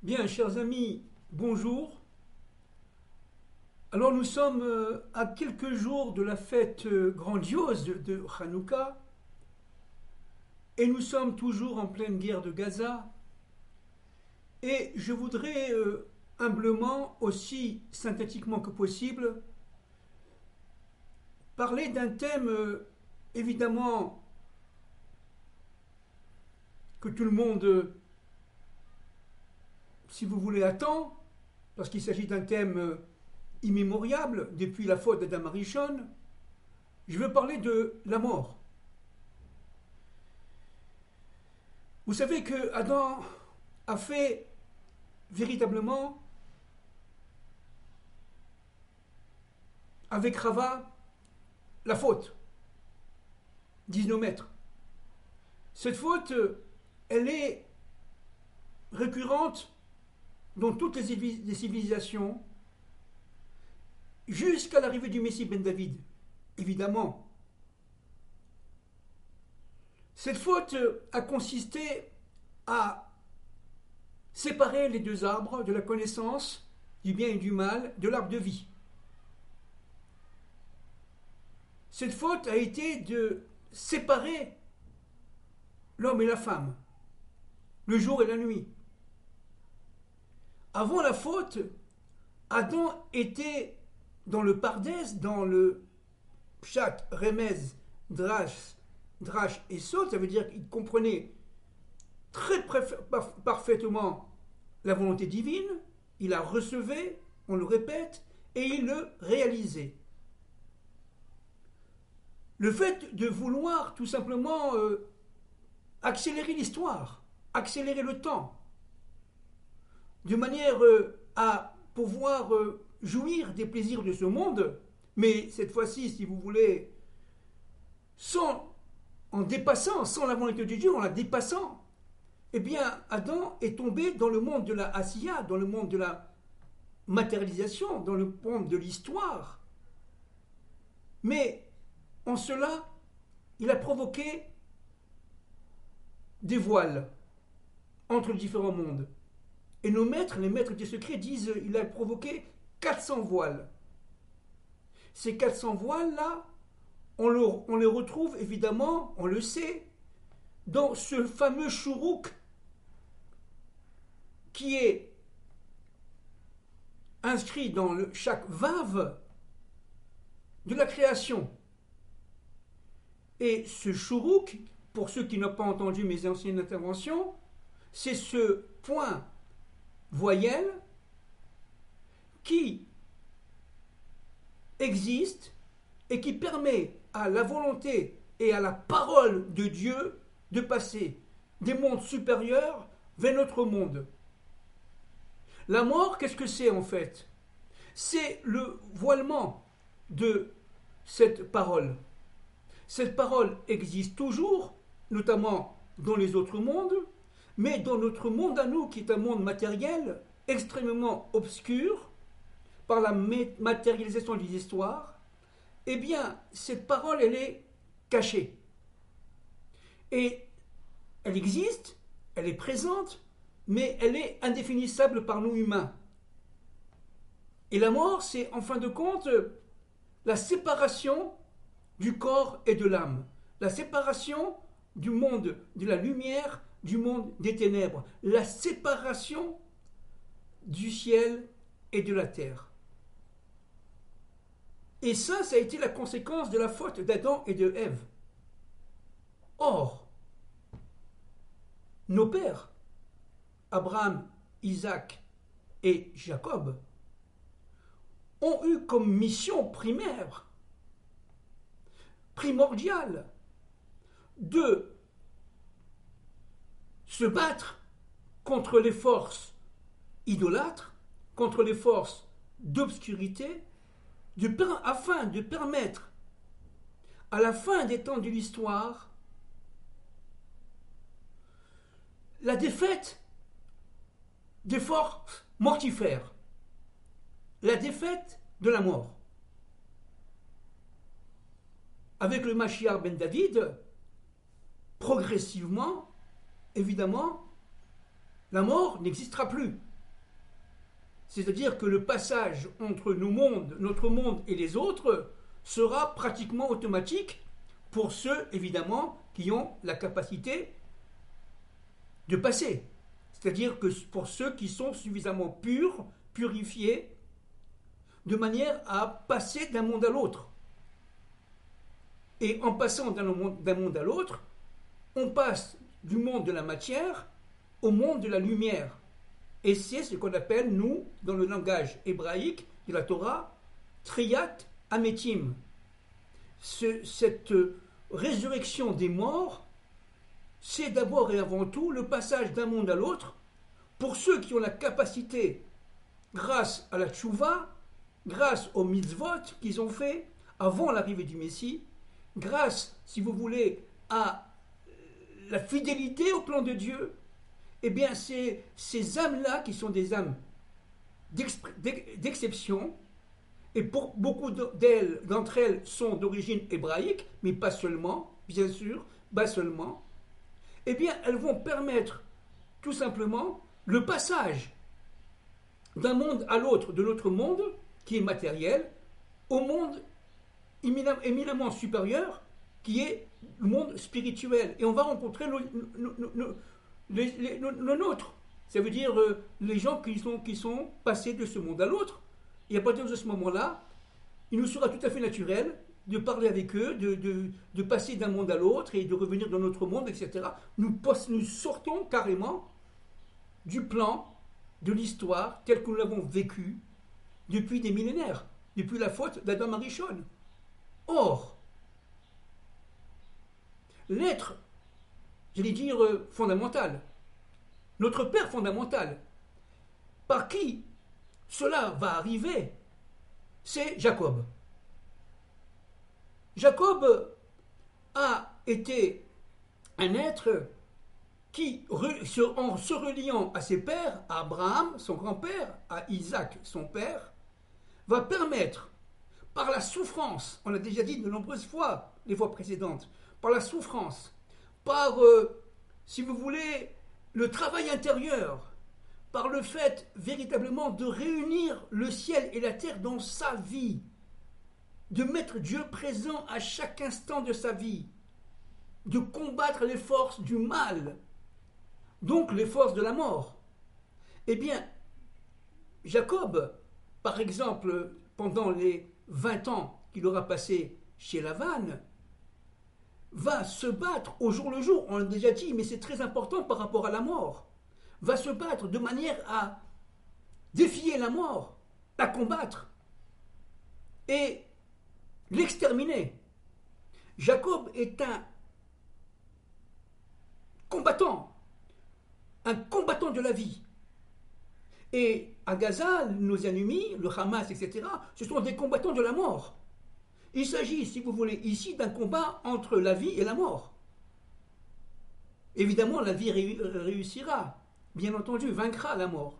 Bien, chers amis, bonjour. Alors nous sommes à quelques jours de la fête grandiose de Hanouka et nous sommes toujours en pleine guerre de Gaza. Et je voudrais humblement, aussi synthétiquement que possible, parler d'un thème évidemment que tout le monde, si vous voulez, attend, parce qu'il s'agit d'un thème immémoriable depuis la faute d'Adam Arishon. Je veux parler de la mort. Vous savez que Adam a fait véritablement avec Rava la faute, disent nos maîtres. Cette faute, elle est récurrente dans toutes les civilisations jusqu'à l'arrivée du Messie Ben David, évidemment. Cette faute a consisté à séparer les deux arbres de la connaissance du bien et du mal de l'arbre de vie. Cette faute a été de séparer l'homme et la femme, le jour et la nuit. Avant la faute, Adam était dans le Pardès, dans le Pshat, Remez, Drash et Sod, ça veut dire qu'il comprenait très parfaitement la volonté divine, il la recevait, on le répète, et il le réalisait. Le fait de vouloir tout simplement accélérer l'histoire, accélérer le temps, de manière à pouvoir jouir des plaisirs de ce monde, mais cette fois-ci, si vous voulez, en dépassant, sans la volonté de Dieu, en la dépassant, eh bien, Adam est tombé dans le monde de la Asiya, dans le monde de la matérialisation, dans le monde de l'histoire. Mais en cela, il a provoqué des voiles entre les différents mondes. Et nos maîtres, les maîtres des secrets, disent qu'il a provoqué 400 voiles. Ces 400 voiles-là, on les retrouve évidemment, on le sait, dans ce fameux chourouk qui est inscrit dans chaque vave de la création. Et ce chourouk, pour ceux qui n'ont pas entendu mes anciennes interventions, c'est ce point voyelle qui existe et qui permet à la volonté et à la parole de Dieu de passer des mondes supérieurs vers notre monde. La mort, qu'est-ce que c'est en fait? C'est le voilement de cette parole. Cette parole existe toujours, notamment dans les autres mondes, mais dans notre monde à nous, qui est un monde matériel, extrêmement obscur, par la matérialisation des histoires, eh bien, cette parole, elle est cachée. Et elle existe, elle est présente, mais elle est indéfinissable par nous humains. Et la mort, c'est en fin de compte la séparation du corps et de l'âme, la séparation du monde de la lumière, du monde des ténèbres, la séparation du ciel et de la terre. Et ça a été la conséquence de la faute d'Adam et de Ève. Or, nos pères, Abraham, Isaac et Jacob, ont eu comme mission primaire, primordiale, de se battre contre les forces idolâtres, contre les forces d'obscurité, afin de permettre, à la fin des temps de l'histoire, la défaite des forces mortifères, la défaite de la mort. Avec le Mashiach Ben David, progressivement, évidemment, la mort n'existera plus. c'est-à-dire que le passage entre notre monde et les autres, sera pratiquement automatique pour ceux, évidemment, qui ont la capacité de passer. C'est-à-dire que pour ceux qui sont suffisamment purs, purifiés, de manière à passer d'un monde à l'autre. Et en passant d'un monde à l'autre, on passe du monde de la matière au monde de la lumière. Et c'est ce qu'on appelle, nous, dans le langage hébraïque de la Torah, Triyat Ametim. Cette résurrection des morts, c'est d'abord et avant tout le passage d'un monde à l'autre pour ceux qui ont la capacité, grâce à la tchouva, grâce aux mitzvot qu'ils ont fait avant l'arrivée du Messie, grâce, si vous voulez, à la fidélité au plan de Dieu, eh bien, c'est ces âmes-là qui sont des âmes d'exception, et pour beaucoup d'entre elles sont d'origine hébraïque, mais pas seulement, bien sûr, pas seulement, eh bien, elles vont permettre tout simplement le passage d'un monde à l'autre, de notre monde, qui est matériel, au monde éminemment supérieur, qui est le monde spirituel. Et on va rencontrer le nôtre. Ça veut dire les gens qui sont passés de ce monde à l'autre. Et à partir de ce moment-là, il nous sera tout à fait naturel de parler avec eux, de passer d'un monde à l'autre et de revenir dans notre monde, etc. Nous sortons carrément du plan de l'histoire tel que nous l'avons vécu depuis des millénaires, depuis la faute d'Adam Arishon. Or, l'être, j'allais dire, fondamental, notre Père fondamental, par qui cela va arriver, c'est Jacob. Jacob a été un être qui, en se reliant à ses pères, à Abraham, son grand-père, à Isaac, son père, va permettre, par la souffrance, on l'a déjà dit de nombreuses fois, les fois précédentes, par la souffrance, par, si vous voulez, le travail intérieur, par le fait véritablement de réunir le ciel et la terre dans sa vie, de mettre Dieu présent à chaque instant de sa vie, de combattre les forces du mal, donc les forces de la mort. Eh bien, Jacob, par exemple, pendant les 20 ans qu'il aura passé chez Lavan, va se battre au jour le jour, on l'a déjà dit, mais c'est très important par rapport à la mort, va se battre de manière à défier la mort, la combattre et l'exterminer. Jacob est un combattant de la vie. Et à Gaza, nos ennemis, le Hamas, etc., ce sont des combattants de la mort. Il s'agit, si vous voulez, ici d'un combat entre la vie et la mort. Évidemment, la vie réussira, bien entendu, vaincra la mort.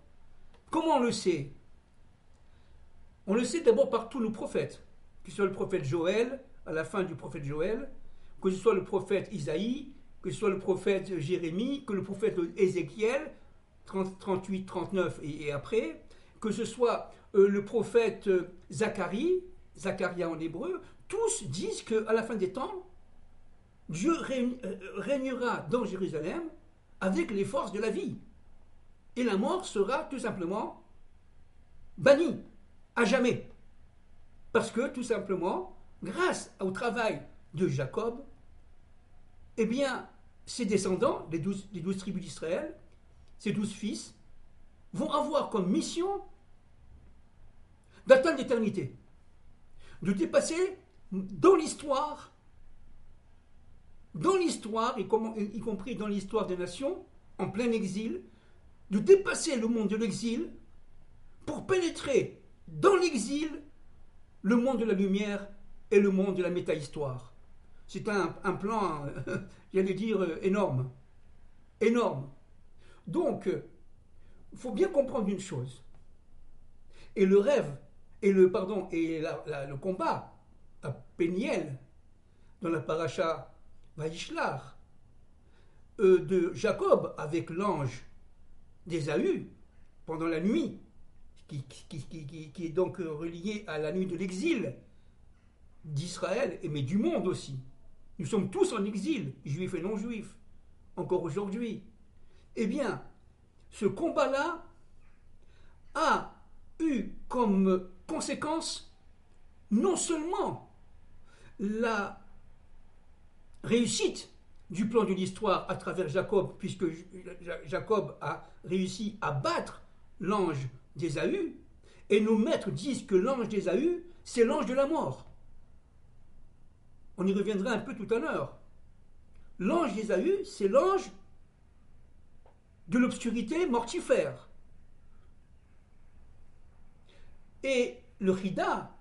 Comment on le sait? On le sait d'abord par tous nos prophètes, que ce soit le prophète Joël, à la fin du prophète Joël, que ce soit le prophète Isaïe, que ce soit le prophète Jérémie, que le prophète Ézéchiel, 38, 39 et après, que ce soit le prophète Zacharia en hébreu, tous disent qu'à la fin des temps, Dieu régnera dans Jérusalem avec les forces de la vie. Et la mort sera tout simplement bannie à jamais. Parce que tout simplement, grâce au travail de Jacob, eh bien, ses descendants, les 12 tribus d'Israël, ses 12 fils, vont avoir comme mission d'atteindre l'éternité, de dépasser dans l'histoire, y compris dans l'histoire des nations, en plein exil, de dépasser le monde de l'exil pour pénétrer dans l'exil le monde de la lumière et le monde de la métahistoire. C'est un plan, j'allais dire, énorme. Énorme. Donc, il faut bien comprendre une chose. Et le rêve, et le combat à Péniel, dans la paracha Vaïshlach, de Jacob avec l'ange d'Ésaü, pendant la nuit, qui est donc relié à la nuit de l'exil d'Israël, mais du monde aussi. Nous sommes tous en exil, juifs et non-juifs, encore aujourd'hui. Eh bien, ce combat-là a eu comme conséquence non seulement la réussite du plan de l'histoire à travers Jacob, puisque Jacob a réussi à battre l'ange d'Ésaü, et nos maîtres disent que l'ange d'Ésaü, c'est l'ange de la mort. On y reviendra un peu tout à l'heure. L'ange d'Ésaü, c'est l'ange de l'obscurité mortifère. Et le Rida,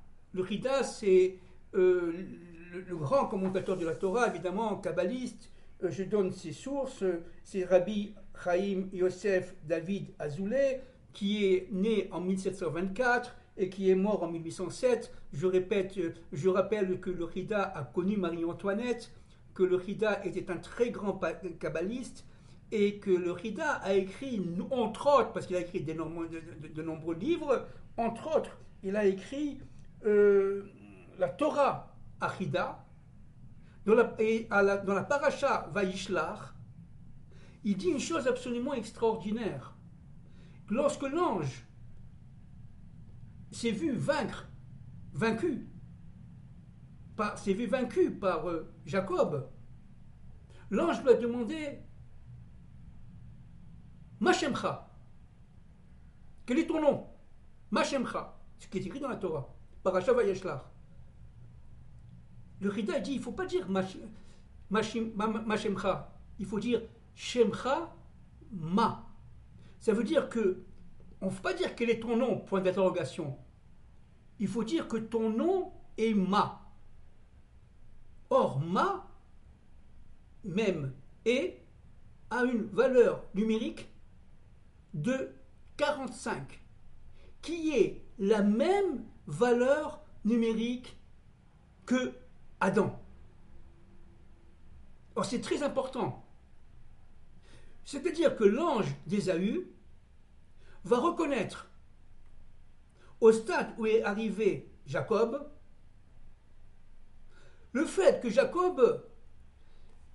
c'est le grand commentateur de la Torah, évidemment, kabbaliste. Je donne ses sources. C'est Rabbi Chaim Yosef David Azoulay, qui est né en 1724 et qui est mort en 1807. Je rappelle que le Rida a connu Marie-Antoinette, que le Rida était un très grand kabbaliste, et que le Rida a écrit, entre autres, parce qu'il a écrit de nombreux livres, entre autres, il a écrit la Torah à Rida, dans la paracha Vaishlach. Il dit une chose absolument extraordinaire. Lorsque l'ange s'est vu vaincu par Jacob, l'ange lui a demandé Mashemcha, quel est ton nom? Mashemcha, ce qui est écrit dans la Torah, Parashat Vayeshlach. Le Rida dit, il ne faut pas dire Mashemcha, il faut dire Shemcha Ma. Ça veut dire que, on ne faut pas dire quel est ton nom, point d'interrogation. Il faut dire que ton nom est Ma. Or, Ma, même, a une valeur numérique de 45, qui est la même valeur numérique que Adam. Or, c'est très important. C'est-à-dire que l'ange d'Ésaü va reconnaître, au stade où est arrivé Jacob, le fait que Jacob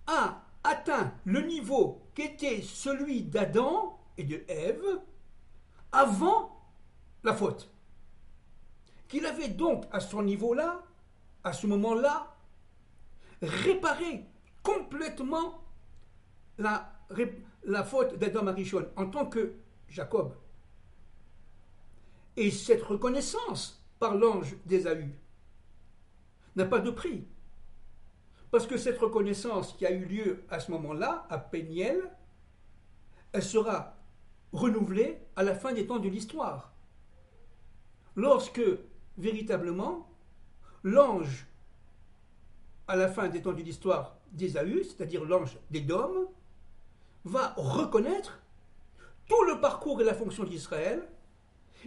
a atteint le niveau qu'était celui d'Adam et de Ève avant la faute. Qu'il avait donc à son niveau-là, à ce moment-là, réparé complètement la faute d'Adam Arishon en tant que Jacob. Et cette reconnaissance par l'ange d'Ésaü n'a pas de prix. Parce que cette reconnaissance qui a eu lieu à ce moment-là, à Péniel, elle sera renouvelée à la fin des temps de l'histoire. Lorsque, véritablement, l'ange, à la fin des temps de l'histoire d'Ésaü, c'est-à-dire l'ange d'Édom, va reconnaître tout le parcours et la fonction d'Israël,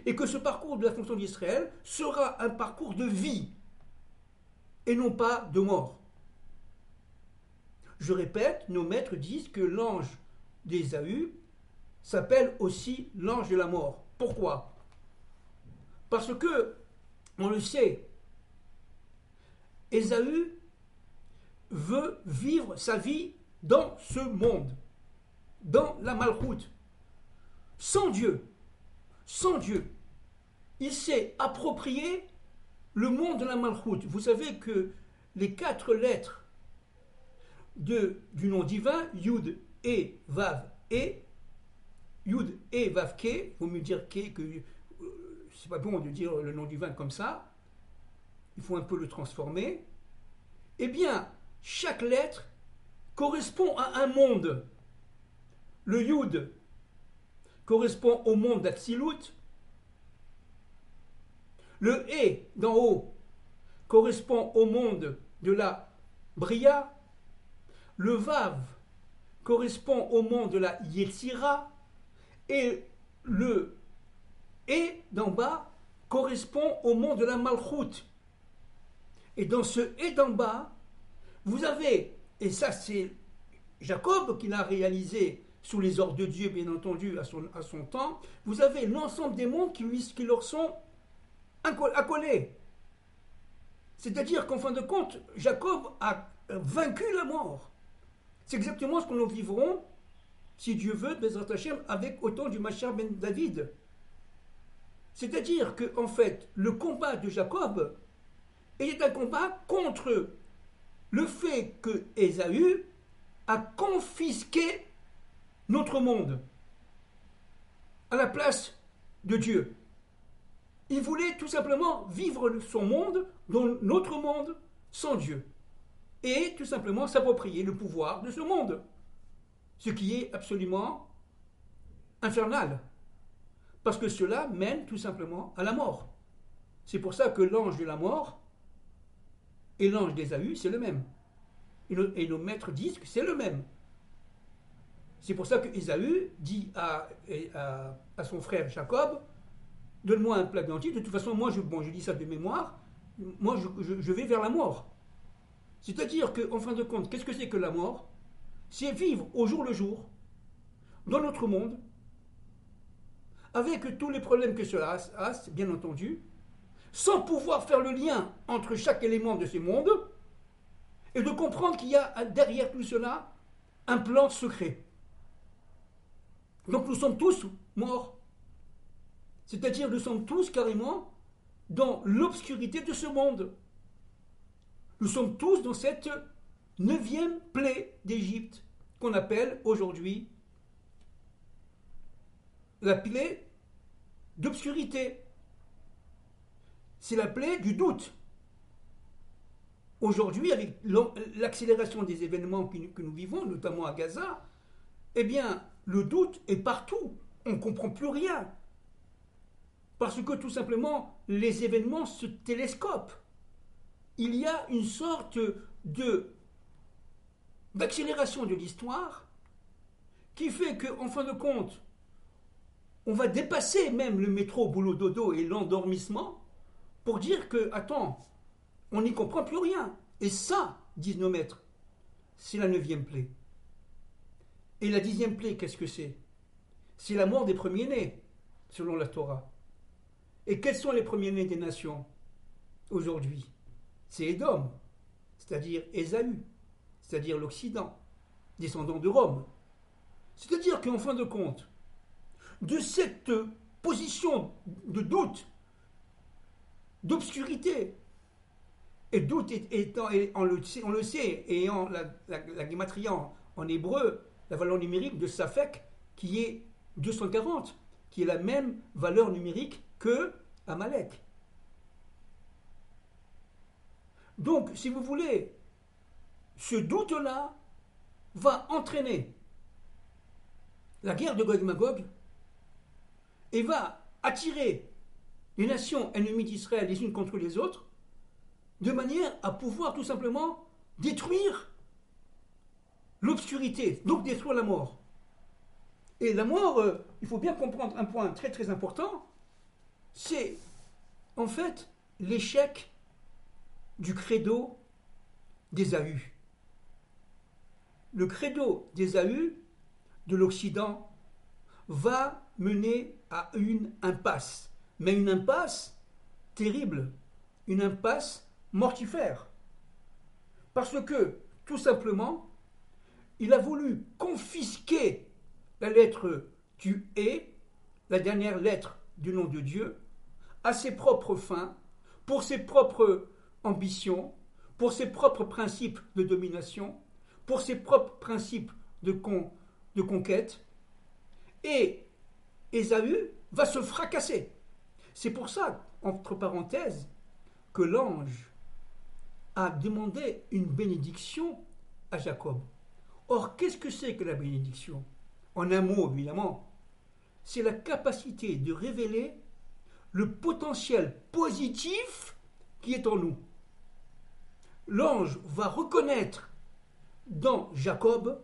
et que ce parcours de la fonction d'Israël sera un parcours de vie, et non pas de mort. Je répète, nos maîtres disent que l'ange d'Ésaü s'appelle aussi l'ange de la mort. Pourquoi? Parce que, on le sait, Ésaü veut vivre sa vie dans ce monde, dans la malchoute, sans Dieu. Sans Dieu. Il s'est approprié le monde de la malchoute. Vous savez que les 4 lettres du nom divin, Yud, E, Vav, E, Yud, E, Vav, Ke, vous me dire que c'est pas bon de dire le nom divin comme ça, il faut un peu le transformer. Eh bien, chaque lettre correspond à un monde. Le Yud correspond au monde d'Atsilut. Le E d'en haut correspond au monde de la Bria. Le Vav correspond au monde de la Yetzira. Et le E d'en bas correspond au monde de la Malchut. Et dans ce E d'en bas, vous avez, et ça c'est Jacob qui l'a réalisé sous les ordres de Dieu, bien entendu, à son temps, vous avez l'ensemble des mondes qui leur sont accolés. C'est-à-dire qu'en fin de compte, Jacob a vaincu la mort. C'est exactement ce que nous vivrons, si Dieu veut, Bezrat Hashem, avec autant du Mashiach ben David. C'est-à-dire que, en fait, le combat de Jacob est un combat contre le fait que Ésaü a confisqué notre monde à la place de Dieu. Il voulait tout simplement vivre son monde, dans notre monde, sans Dieu. Et tout simplement s'approprier le pouvoir de ce monde. Ce qui est absolument infernal. Parce que cela mène tout simplement à la mort. C'est pour ça que l'ange de la mort et l'ange d'Ésaü, c'est le même. Et nos maîtres disent que c'est le même. C'est pour ça que Ésaü dit à son frère Jacob, donne-moi un plat d'anti, de toute façon, moi, je dis ça de mémoire, moi, je vais vers la mort. C'est-à-dire qu'en fin de compte, qu'est-ce que c'est que la mort? C'est vivre au jour le jour, dans notre monde, avec tous les problèmes que cela a, bien entendu, sans pouvoir faire le lien entre chaque élément de ces mondes, et de comprendre qu'il y a derrière tout cela un plan secret. Donc nous sommes tous morts. C'est-à-dire nous sommes tous carrément dans l'obscurité de ce monde. Nous sommes tous dans cette 9e plaie d'Égypte qu'on appelle aujourd'hui la plaie d'obscurité. C'est la plaie du doute. Aujourd'hui, avec l'accélération des événements que nous vivons, notamment à Gaza, eh bien, le doute est partout. On ne comprend plus rien. Parce que tout simplement, les événements se télescopent. Il y a une sorte d'accélération de l'histoire qui fait qu'en fin de compte, on va dépasser même le métro boulot dodo et l'endormissement pour dire que, attends, on n'y comprend plus rien. Et ça, disent nos maîtres, c'est la 9e plaie. Et la 10e plaie, qu'est-ce que c'est? C'est la mort des premiers-nés, selon la Torah. Et quels sont les premiers-nés des nations aujourd'hui? C'est Édom, c'est-à-dire Ésaü, c'est-à-dire l'Occident, descendant de Rome. C'est-à-dire qu'en fin de compte, de cette position de doute, d'obscurité, et doute étant, on le sait, ayant la gématria en hébreu, la valeur numérique de Safek, qui est 240, qui est la même valeur numérique que Amalek. Donc, si vous voulez, ce doute-là va entraîner la guerre de Gog-Magog et va attirer les nations ennemies d'Israël les unes contre les autres, de manière à pouvoir tout simplement détruire l'obscurité, donc détruire la mort. Et la mort, il faut bien comprendre un point très très important, c'est en fait l'échec du credo d'Ésaü. Le credo d'Ésaü de l'Occident va mener à une impasse, mais une impasse terrible, une impasse mortifère. Parce que, tout simplement, il a voulu confisquer la lettre du « et », la dernière lettre du nom de Dieu, à ses propres fins, pour ses propres ambitions, pour ses propres principes de domination, pour ses propres principes de conquête. Et Ésaü va se fracasser. C'est pour ça, entre parenthèses, que l'ange a demandé une bénédiction à Jacob. Or, qu'est-ce que c'est que la bénédiction? En un mot, évidemment, c'est la capacité de révéler le potentiel positif qui est en nous. L'ange va reconnaître dans Jacob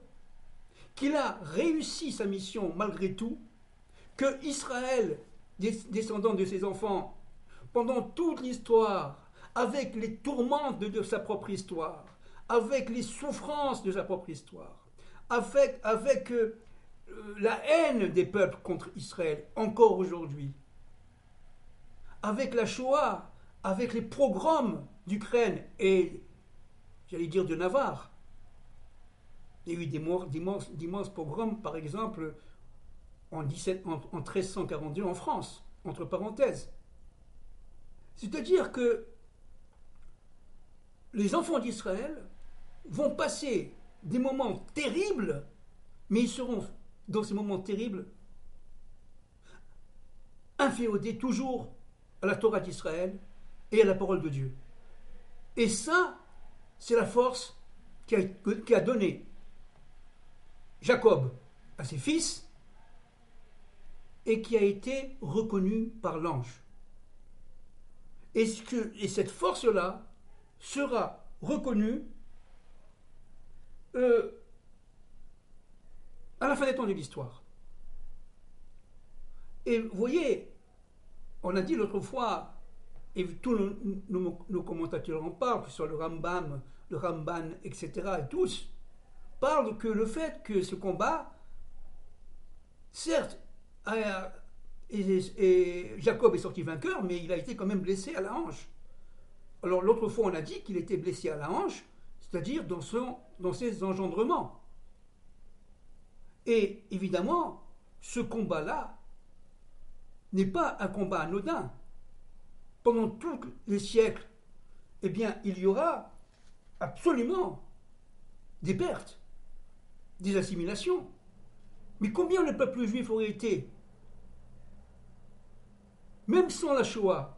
qu'il a réussi sa mission malgré tout, que Israël, descendant de ses enfants, pendant toute l'histoire, avec les tourments de sa propre histoire, avec les souffrances de sa propre histoire, avec la haine des peuples contre Israël, encore aujourd'hui. Avec la Shoah, avec les pogroms d'Ukraine et, j'allais dire, de Navarre. Il y a eu d'immenses pogroms, par exemple, en 1342 en France, entre parenthèses. C'est-à-dire que les enfants d'Israël vont passer des moments terribles, mais ils seront, dans ces moments terribles, inféodés toujours à la Torah d'Israël et à la parole de Dieu. Et ça, c'est la force qui a donné Jacob à ses fils et qui a été reconnue par l'ange. Et cette force-là sera reconnue à la fin des temps de l'histoire. Et vous voyez, on a dit l'autre fois, et tous nos commentateurs en parlent, que ce soit le Rambam, le Ramban, etc., et tous, parlent que le fait que ce combat, certes, et Jacob est sorti vainqueur, mais il a été quand même blessé à la hanche. Alors l'autre fois, on a dit qu'il était blessé à la hanche, c'est-à-dire dans ses engendrements. Et évidemment, ce combat-là n'est pas un combat anodin. Pendant tous les siècles, eh bien, il y aura absolument des pertes, des assimilations. Mais combien le peuple juif aurait été, même sans la Shoah,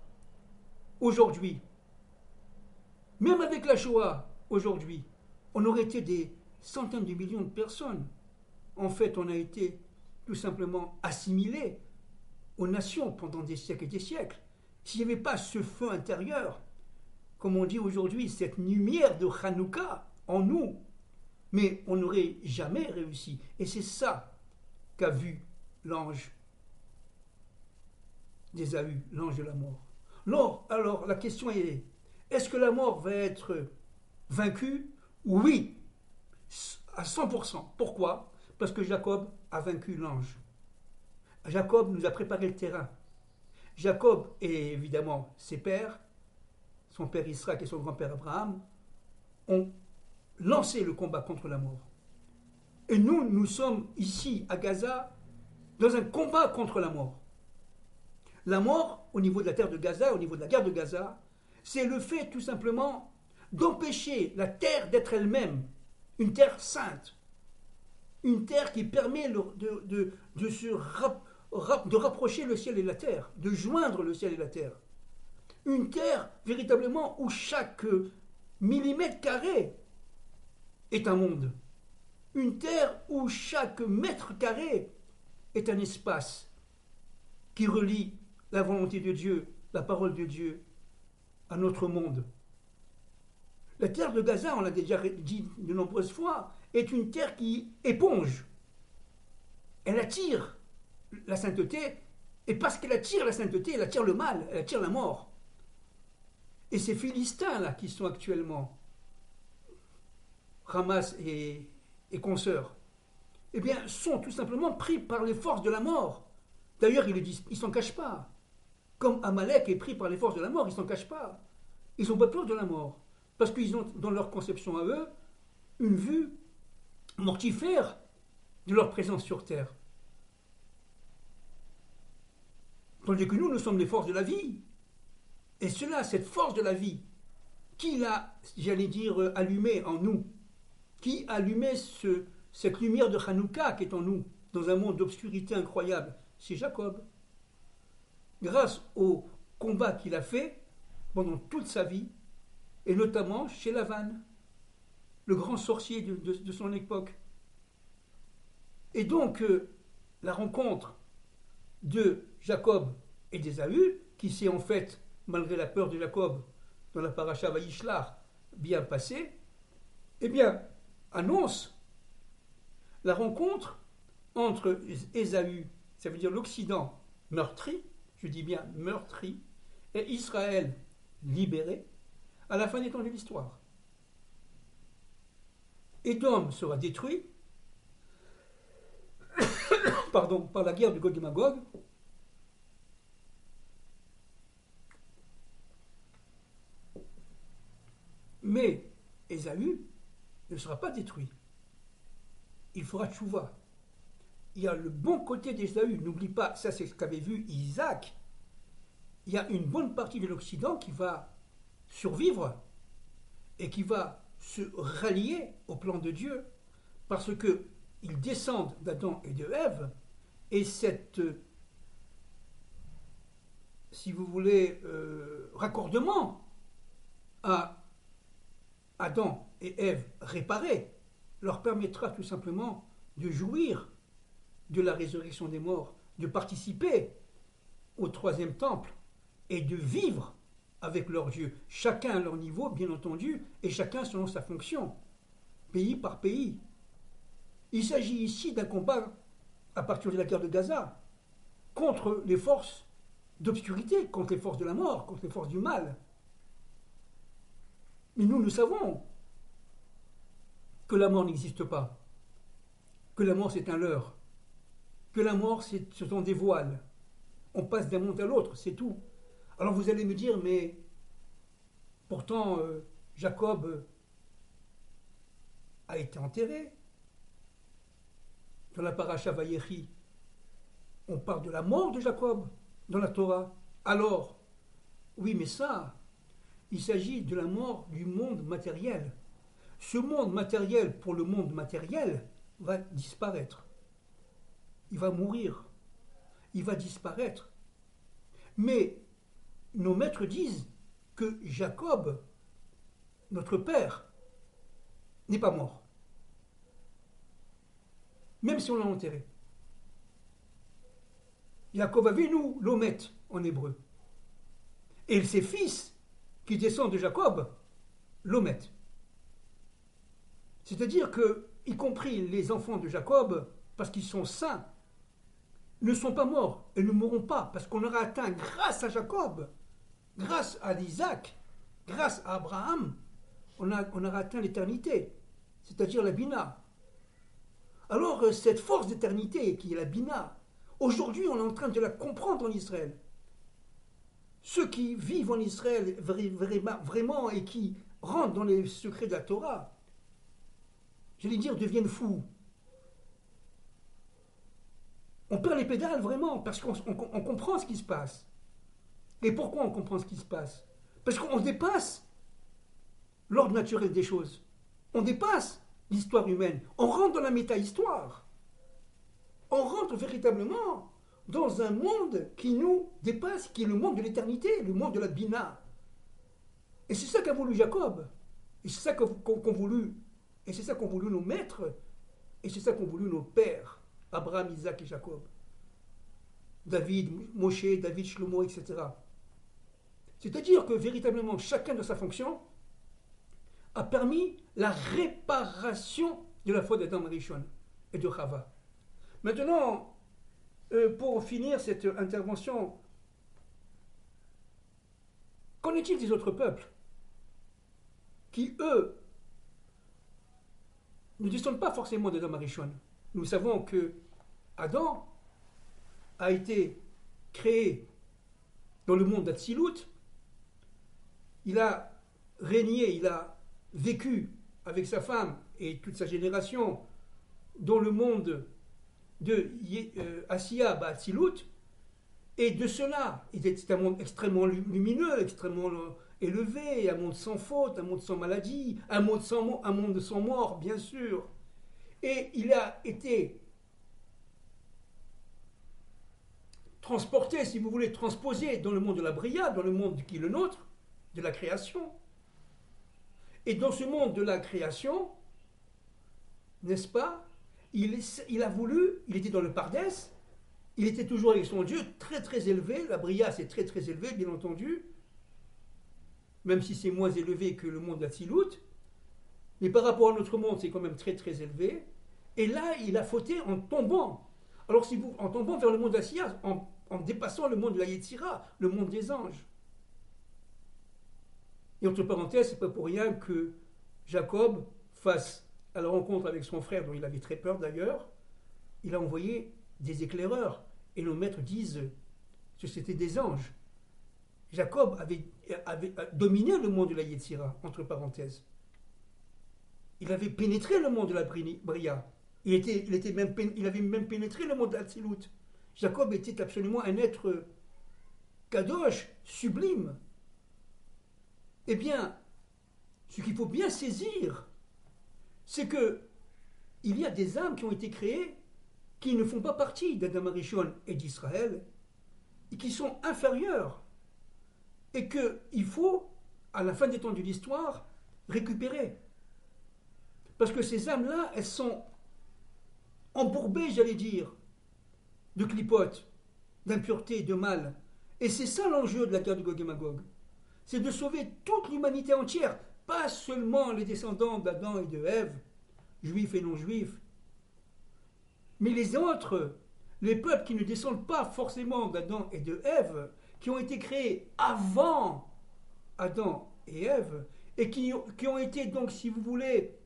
aujourd'hui, même avec la Shoah, aujourd'hui, on aurait été des centaines de millions de personnes. En fait, on a été tout simplement assimilés aux nations pendant des siècles et des siècles. S'il n'y avait pas ce feu intérieur, comme on dit aujourd'hui, cette lumière de Hanouka en nous, mais on n'aurait jamais réussi. Et c'est ça qu'a vu l'ange d'Ésaü, l'ange de la mort. Alors la question est, est-ce que la mort va être vaincue? Oui, à 100%. Pourquoi? Parce que Jacob a vaincu l'ange. Jacob nous a préparé le terrain. Jacob et évidemment ses pères, son père Isaac et son grand-père Abraham, ont lancé le combat contre la mort. Et nous sommes ici à Gaza dans un combat contre la mort. La mort, au niveau de la terre de Gaza, au niveau de la guerre de Gaza, c'est le fait tout simplement d'empêcher la terre d'être elle-même une terre sainte, une terre qui permet de rapprocher le ciel et la terre, de joindre le ciel et la terre. Une terre véritablement où chaque millimètre carré est un monde. Une terre où chaque mètre carré est un espace qui relie la volonté de Dieu, la parole de Dieu, à notre monde. La terre de Gaza, on l'a déjà dit de nombreuses fois, est une terre qui éponge. Elle attire la sainteté, et parce qu'elle attire la sainteté, elle attire le mal, elle attire la mort. Et ces Philistins-là qui sont actuellement, Hamas et consoeurs, eh bien, sont tout simplement pris par les forces de la mort. D'ailleurs, ils s'en cachent pas. Comme Amalek est pris par les forces de la mort, ils s'en cachent pas. Ils n'ont pas peur de la mort. Parce qu'ils ont, dans leur conception à eux, une vue mortifère de leur présence sur terre. Tandis que nous sommes les forces de la vie. Et cette force de la vie, qui l'a, j'allais dire, allumée en nous, qui allumait cette lumière de Hanouka qui est en nous, dans un monde d'obscurité incroyable, c'est Jacob. Grâce au combat qu'il a fait pendant toute sa vie, et notamment chez Lavan, le grand sorcier de son époque. Et donc, la rencontre de Jacob et d'Ésaü, qui s'est en fait, malgré la peur de Jacob, dans la paracha Vayishlach, bien passée, eh bien, annonce la rencontre entre Ésaü, ça veut dire l'Occident meurtri, je dis bien meurtri, et Israël libéré, à la fin des temps de l'histoire. Édom sera détruit, pardon, par la guerre de Gog et Magog. Mais Ésaü ne sera pas détruit. Il fera tchouva. Il y a le bon côté d'Ésaü. N'oublie pas, ça c'est ce qu'avait vu Isaac. Il y a une bonne partie de l'Occident qui va survivre et qui va se rallier au plan de Dieu parce qu'ils descendent d'Adam et de Ève et cette, si vous voulez, raccordement à Adam et Ève réparés leur permettra tout simplement de jouir de la résurrection des morts, de participer au troisième temple et de vivre avec leur Dieu, chacun à leur niveau, bien entendu, et chacun selon sa fonction, pays par pays. Il s'agit ici d'un combat à partir de la guerre de Gaza contre les forces d'obscurité, contre les forces de la mort, contre les forces du mal. Mais nous savons que la mort n'existe pas, que la mort c'est un leurre, que la mort ce sont des voiles. On passe d'un monde à l'autre, c'est tout. Alors vous allez me dire, mais pourtant Jacob a été enterré. Dans la paracha Vayechi, on parle de la mort de Jacob dans la Torah. Alors, oui, mais ça, il s'agit de la mort du monde matériel. Ce monde matériel pour le monde matériel va disparaître. Il va mourir. Il va disparaître. Mais nos maîtres disent que Jacob, notre père, n'est pas mort. Même si on l'a enterré. Jacob Avinu, l'Omet en hébreu. Et ses fils, qui descendent de Jacob, l'Omet. C'est-à-dire que, y compris les enfants de Jacob, parce qu'ils sont saints, ne sont pas morts et ne mourront pas, parce qu'on aura atteint grâce à Jacob, grâce à Isaac, grâce à Abraham, on aura atteint l'éternité, c'est-à-dire la Bina. Alors cette force d'éternité qui est la Bina, aujourd'hui on est en train de la comprendre en Israël. Ceux qui vivent en Israël vraiment et qui rentrent dans les secrets de la Torah, j'allais dire deviennent fous. On perd les pédales vraiment parce qu'on comprend ce qui se passe. Et pourquoi on comprend ce qui se passe? Parce qu'on dépasse l'ordre naturel des choses. On dépasse l'histoire humaine. On rentre dans la méta-histoire. On rentre véritablement dans un monde qui nous dépasse, qui est le monde de l'éternité, le monde de la Bina. Et c'est ça qu'a voulu Jacob. Et c'est ça qu'ont voulu, et c'est ça qu'ont voulu nos maîtres, et c'est ça qu'ont voulu nos pères. Abraham, Isaac et Jacob. David, Moshe, David, Shlomo, etc. C'est-à-dire que véritablement chacun de sa fonction a permis la réparation de la foi d'Adam Rishon et de Chava. Maintenant, pour finir cette intervention, qu'en est-il des autres peuples qui, eux, ne descendent pas forcément d'Adam Rishon? Nous savons que Adam a été créé dans le monde d'Atsilut. Il a régné, il a vécu avec sa femme et toute sa génération dans le monde de Asiya Atsilut. Et de cela, c'est un monde extrêmement lumineux, extrêmement élevé, un monde sans faute, un monde sans maladie, un monde sans mort, bien sûr. Et il a été transporté, si vous voulez, transposé dans le monde de la Bria, dans le monde qui est le nôtre, de la création. Et dans ce monde de la création, n'est-ce pas, il a voulu, il était dans le Pardès, il était toujours avec son Dieu, très très élevé, la Bria c'est très très élevé, bien entendu, même si c'est moins élevé que le monde d'Atsilut, mais par rapport à notre monde, c'est quand même très très élevé. Et là, il a fauté en tombant. Alors, en tombant vers le monde d'Asiya, en dépassant le monde de la Yetzira, le monde des anges. Et entre parenthèses, c'est pas pour rien que Jacob, face à la rencontre avec son frère, dont il avait très peur d'ailleurs, il a envoyé des éclaireurs. Et nos maîtres disent que c'était des anges. Jacob avait dominé le monde de la Yetzira, entre parenthèses. Il avait pénétré le monde de la Bria. Il avait même pénétré le monde de l'Atsilut. Jacob était absolument un être kadosh, sublime. Eh bien, ce qu'il faut bien saisir, c'est que il y a des âmes qui ont été créées qui ne font pas partie d'Adam Arishon et d'Israël, et qui sont inférieures, et qu'il faut, à la fin des temps de l'histoire, récupérer. Parce que ces âmes-là, elles sont embourbées, j'allais dire, de clipotes, d'impureté, de mal. Et c'est ça l'enjeu de la guerre de Gog et Magog. C'est de sauver toute l'humanité entière, pas seulement les descendants d'Adam et de Ève, juifs et non-juifs, mais les autres, les peuples qui ne descendent pas forcément d'Adam et de Ève, qui ont été créés avant Adam et Ève, et qui ont été donc, si vous voulez,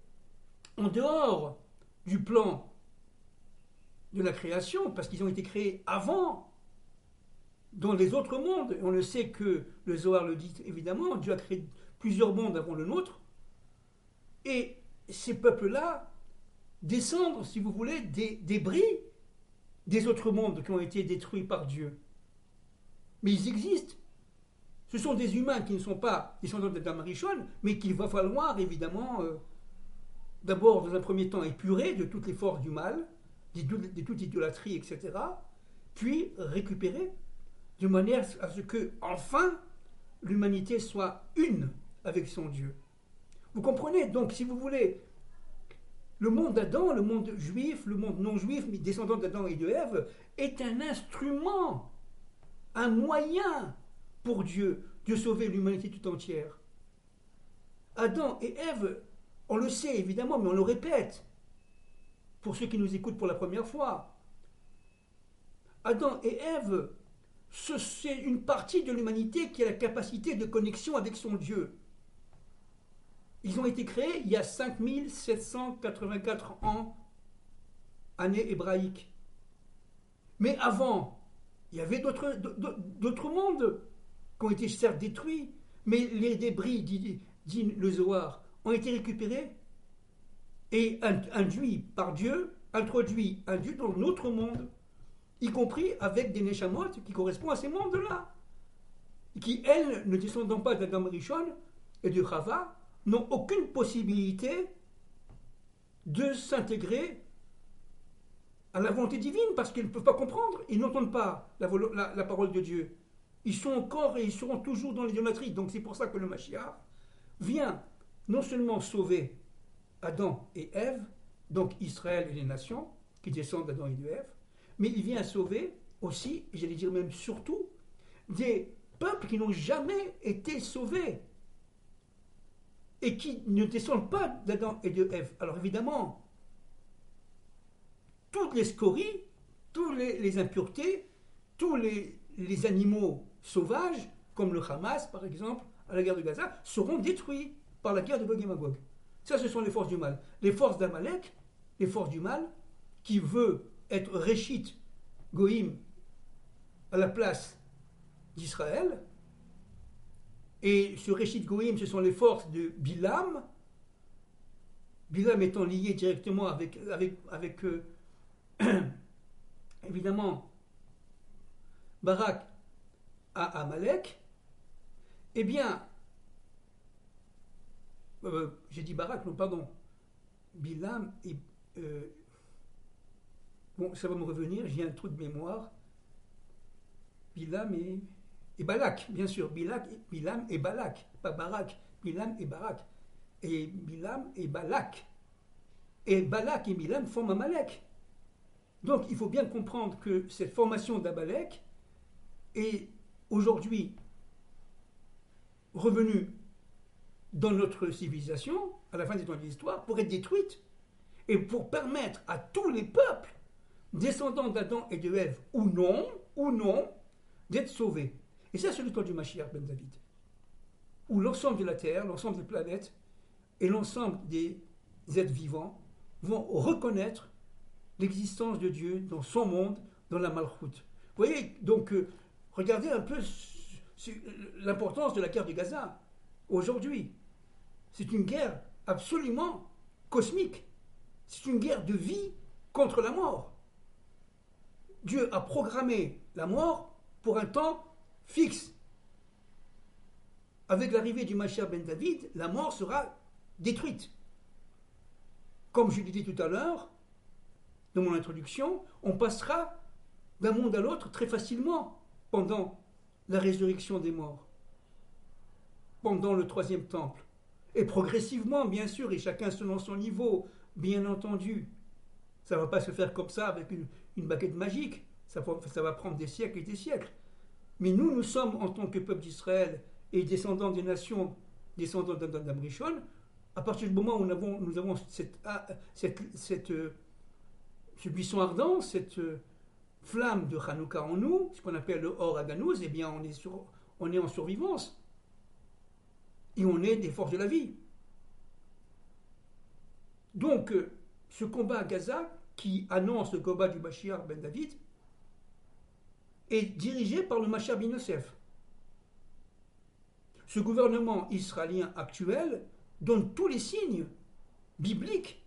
en dehors du plan de la création, parce qu'ils ont été créés avant, dans les autres mondes. On le sait que le Zohar le dit évidemment, Dieu a créé plusieurs mondes avant le nôtre, et ces peuples-là descendent, si vous voulez, des débris des autres mondes qui ont été détruits par Dieu. Mais ils existent. Ce sont des humains qui ne sont pas descendants d'Adam Arishon, mais qu'il va falloir évidemment d'abord, dans un premier temps, épurer de toutes les forces du mal, de toute idolâtrie, etc., puis récupérer de manière à ce que, enfin, l'humanité soit une avec son Dieu. Vous comprenez? Donc, si vous voulez, le monde d'Adam, le monde juif, le monde non-juif, mais descendant d'Adam et de Ève, est un instrument, un moyen pour Dieu de sauver l'humanité tout entière. Adam et Ève, on le sait évidemment, mais on le répète, pour ceux qui nous écoutent pour la première fois. Adam et Ève, c'est une partie de l'humanité qui a la capacité de connexion avec son Dieu. Ils ont été créés il y a 5784 ans, année hébraïque. Mais avant, il y avait d'autres mondes qui ont été certes détruits, mais les débris, dit le Zohar, ont été récupérés et induits par Dieu, introduits dans notre monde, y compris avec des Neshamot qui correspondent à ces mondes-là, qui, elles, ne descendant pas d'Adam Rishon et de Chava, n'ont aucune possibilité de s'intégrer à la volonté divine, parce qu'ils ne peuvent pas comprendre, ils n'entendent pas la parole de Dieu. Ils sont encore et ils seront toujours dans l'idolâtrie. Donc c'est pour ça que le Mashiach vient non seulement sauver Adam et Ève, donc Israël et les nations qui descendent d'Adam et de Ève, mais il vient sauver aussi, j'allais dire même surtout, des peuples qui n'ont jamais été sauvés et qui ne descendent pas d'Adam et de Ève. Alors évidemment, toutes les scories, toutes les impuretés, tous les animaux sauvages, comme le Hamas par exemple, à la guerre de Gaza, seront détruits par la guerre de Gog et Magog. Ça, ce sont les forces du mal. Les forces d'Amalek, les forces du mal, qui veut être Réchit Goïm à la place d'Israël. Et ce Réchit Goïm, ce sont les forces de Bilam. Bilam étant lié directement avec évidemment, Barak à Amalek. Eh bien, j'ai dit Barak, non, pardon. Bilam et... bon, ça va me revenir, j'ai un trou de mémoire. Bilam et Balak, bien sûr. Bilam et Balak, pas Barak. Bilam et Barak. Et Bilam et Balak. Et Balak et Bilam forment Amalek. Donc, il faut bien comprendre que cette formation d'Amalek est aujourd'hui revenue dans notre civilisation, à la fin des temps de l'histoire, pour être détruite et pour permettre à tous les peuples, descendants d'Adam et de Ève, ou non, d'être sauvés. Et ça, c'est le temps du Mashiach ben David, où l'ensemble de la Terre, l'ensemble des planètes et l'ensemble des êtres vivants vont reconnaître l'existence de Dieu dans son monde, dans la Malchoute. Vous voyez, donc, regardez un peu l'importance de la guerre de Gaza aujourd'hui. C'est une guerre absolument cosmique. C'est une guerre de vie contre la mort. Dieu a programmé la mort pour un temps fixe. Avec l'arrivée du Mashiach ben David, la mort sera détruite. Comme je l'ai dit tout à l'heure, dans mon introduction, on passera d'un monde à l'autre très facilement pendant la résurrection des morts, pendant le troisième temple. Et progressivement, bien sûr, et chacun selon son niveau, bien entendu. Ça ne va pas se faire comme ça avec une baguette magique. Ça va prendre des siècles et des siècles. Mais nous sommes, en tant que peuple d'Israël et descendants des nations, descendants d'Adam Rishon, à partir du moment où nous avons ce buisson ardent, cette flamme de Hanouka en nous, ce qu'on appelle le Or Aganouz, eh bien on est en survivance. Et on est des forces de la vie. Donc, ce combat à Gaza, qui annonce le combat du Mashiach ben David, est dirigé par le Mashiach ben Yosef. Ce gouvernement israélien actuel donne tous les signes bibliques,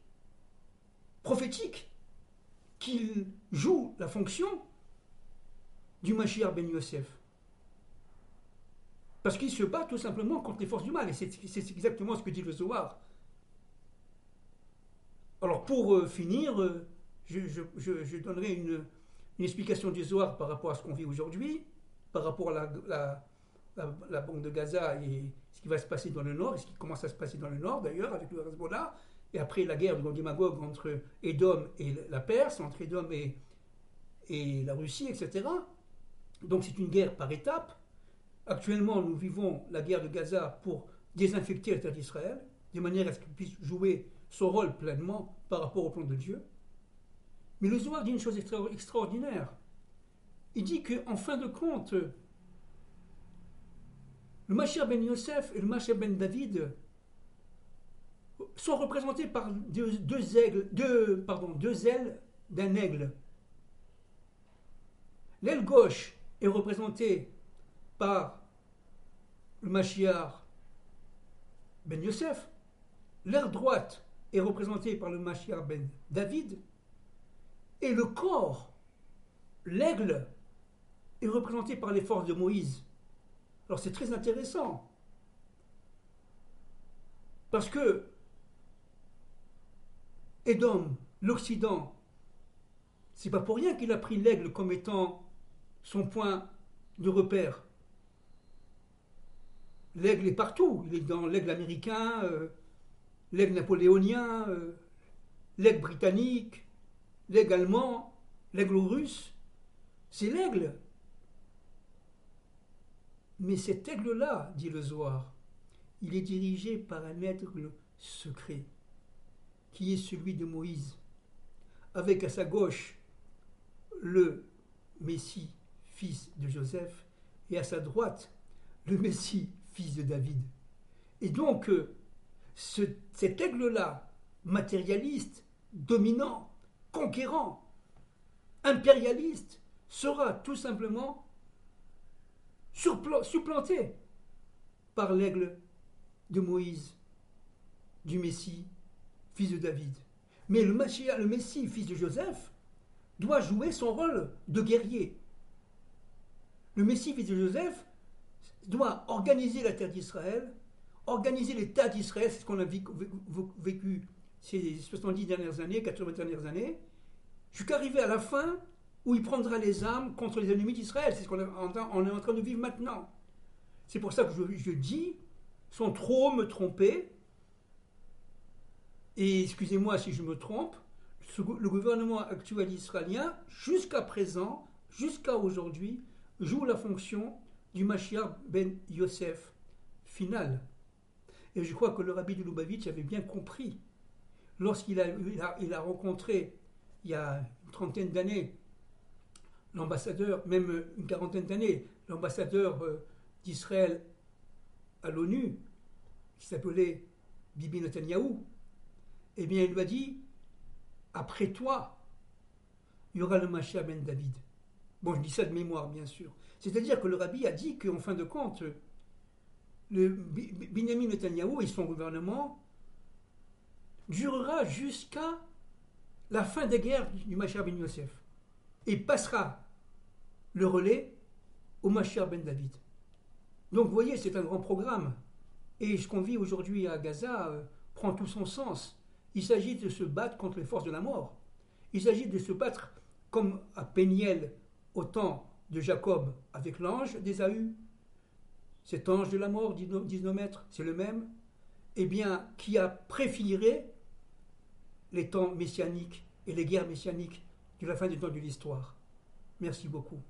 prophétiques, qu'il joue la fonction du Mashiach ben Yosef. Parce qu'il se bat tout simplement contre les forces du mal. Et c'est exactement ce que dit le Zohar. Alors pour finir, je donnerai une explication du Zohar par rapport à ce qu'on vit aujourd'hui, par rapport à la bande de Gaza et ce qui va se passer dans le nord, et ce qui commence à se passer dans le nord d'ailleurs avec le Hezbollah, et après la guerre de Gog et Magog entre Édom et la Perse, entre Édom et la Russie, etc. Donc c'est une guerre par étapes. Actuellement, nous vivons la guerre de Gaza pour désinfecter la terre d'Israël, de manière à ce qu'il puisse jouer son rôle pleinement par rapport au plan de Dieu. Mais le Zohar dit une chose extraordinaire. Il dit qu'en fin de compte, le Mashiach ben Yosef et le Mashiach ben David sont représentés par deux ailes d'un aigle. L'aile gauche est représentée par le Mashiach ben Yosef. L'aile droite est représentée par le Mashiach ben David. Et le corps, l'aigle, est représenté par les forces de Moïse. Alors c'est très intéressant. Parce que Édom, l'Occident, c'est pas pour rien qu'il a pris l'aigle comme étant son point de repère. L'aigle est partout. Il est dans l'aigle américain, l'aigle napoléonien, l'aigle britannique, l'aigle allemand, l'aigle russe. C'est l'aigle. Mais cet aigle-là, dit le Zohar, il est dirigé par un aigle secret, qui est celui de Moïse, avec à sa gauche le Messie, fils de Joseph, et à sa droite le Messie, fils de David. Et donc, cet aigle-là, matérialiste, dominant, conquérant, impérialiste, sera tout simplement supplanté par l'aigle de Moïse, du Messie, fils de David. Mais le Messie, fils de Joseph, doit jouer son rôle de guerrier. Le Messie, fils de Joseph, doit organiser la terre d'Israël, organiser l'État d'Israël, c'est ce qu'on a vécu ces 70 dernières années, 80 dernières années, jusqu'à arriver à la fin où il prendra les armes contre les ennemis d'Israël. C'est ce qu'on est en train de vivre maintenant. C'est pour ça que je dis, sans trop me tromper, et excusez-moi si je me trompe, le gouvernement actuel israélien, jusqu'à présent, jusqu'à aujourd'hui, joue la fonction du Mashiach ben Yosef final. Et je crois que le rabbi de Lubavitch avait bien compris, lorsqu'il a rencontré, il y a une trentaine d'années, l'ambassadeur, même une quarantaine d'années, l'ambassadeur d'Israël à l'ONU, qui s'appelait Bibi Netanyahou, eh bien il lui a dit, après toi, il y aura le Mashiach ben David. Bon, je dis ça de mémoire, bien sûr. C'est-à-dire que le rabbi a dit qu'en fin de compte, le Binyamin Netanyahou et son gouvernement durera jusqu'à la fin des guerres du Mashiach ben Yosef et passera le relais au Mashiach ben David. Donc vous voyez, c'est un grand programme. Et ce qu'on vit aujourd'hui à Gaza prend tout son sens. Il s'agit de se battre contre les forces de la mort. Il s'agit de se battre comme à Péniel au temps de Jacob avec l'ange d'Ésaü. Cet ange de la mort, disent nos maîtres, c'est le même, eh bien, qui a préfiguré les temps messianiques et les guerres messianiques de la fin des temps de l'histoire. Merci beaucoup.